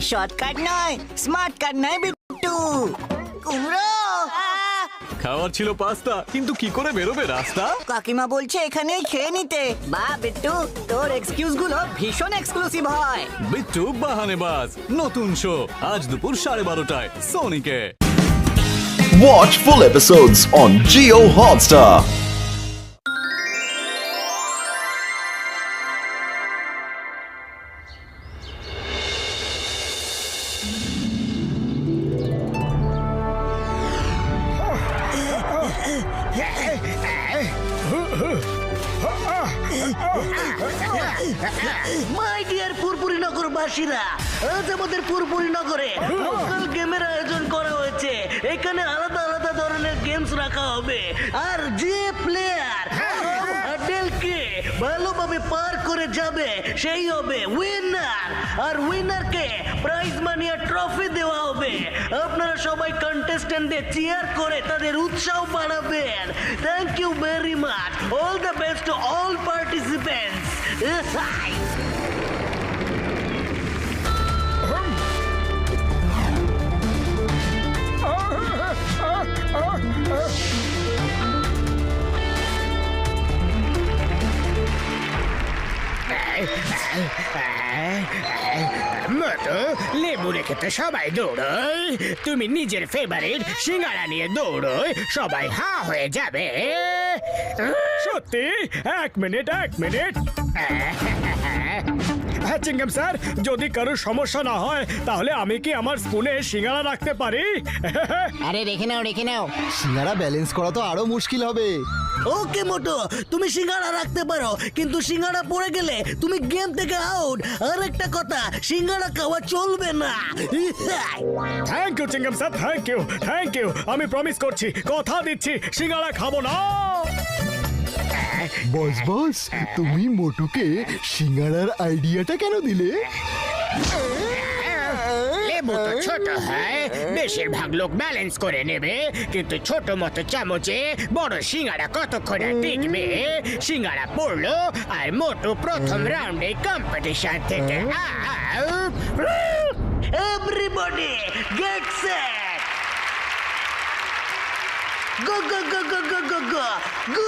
Shortcut নয়, smart কাট নয় বিট্টু। কুমড়ো খাওয়ার ছিল পাস্তা, কিন্তু কি করে বেরোবে রাস্তা? কাকিমা বলছে এখানেই খেয়ে নিতে। বা বিট্টু, তোর এক্সকিউজ গুলো ভীষণ এক্সক্লুসিভ হয়। বিট্টু বাহানেবাজ নতুন শো আজ দুপুর 12:30টায় সোনিকে। Watch full episodes on Geo Hotstar. My dear পুরপুরি নগরবাসীরা, আজ আমাদের পুরপুরি নগরে লোকাল গেমের আয়োজন করা হয়েছে। এখানে আলাদা আলাদা ধরনের গেমস রাখা হবে, আর যে প্লেয়ার হ্যাডেলকে ভালোভাবে পার করে যাবে সেই হবে উইনার। আর উইনারকে প্রাইজ মানি আর ট্রফি দেওয়া হবে। আপনারা সবাই কন্টেস্ট্যান্টদের চিয়ার করে তাদের উৎসাহ বাড়াবেন। Thank you very much. All the best to all participants. মতো লেবু রেখে তো সবাই দৌড়োয়, তুমি নিজের ফেভারিট সিঙ্গারা নিয়ে দৌড়োয়, সবাই হা হয়ে যাবে। সত্যি? এক মিনিট চিংগাম স্যার, যদি কারোর সমস্যা না হয় তাহলে আমি কি আমার স্পুনে সিঙ্গারা রাখতে পারি? আরে রেখে নাও। সিঙ্গারা ব্যালেন্স করা তো আরো মুশকিল হবে। ওকে মোটো, তুমি সিঙ্গাড়া রাখতে পারো, কিন্তু সিঙ্গাড়া পড়ে গেলে তুমি গেম থেকে আউট। আর একটা কথা, সিঙ্গাড়া খাওয়া চলবে না। থ্যাংক ইউ চিংগাম স্যার, থ্যাংক ইউ। আমি প্রমিস করছি, কথা দিচ্ছি, সিঙ্গারা খাবো না। বস তুমি মোটুকে সিঙ্গারার আইডিয়াটা কেন দিলে? লেবু তো ছোট হয়, বেশিরভাগ লোক ব্যালেন্স করে নেবে, কিন্তু ছোট মতো চামচে বড় সিঙ্গারা কতক্ষণ টিকবে? সিঙ্গারা পড়লো আর মোটু প্রথম রাউন্ডে কম্পিটিশন থেকে আউট। এভরিবডি গেট সেট, গো গো গো গো গো গো গো গো।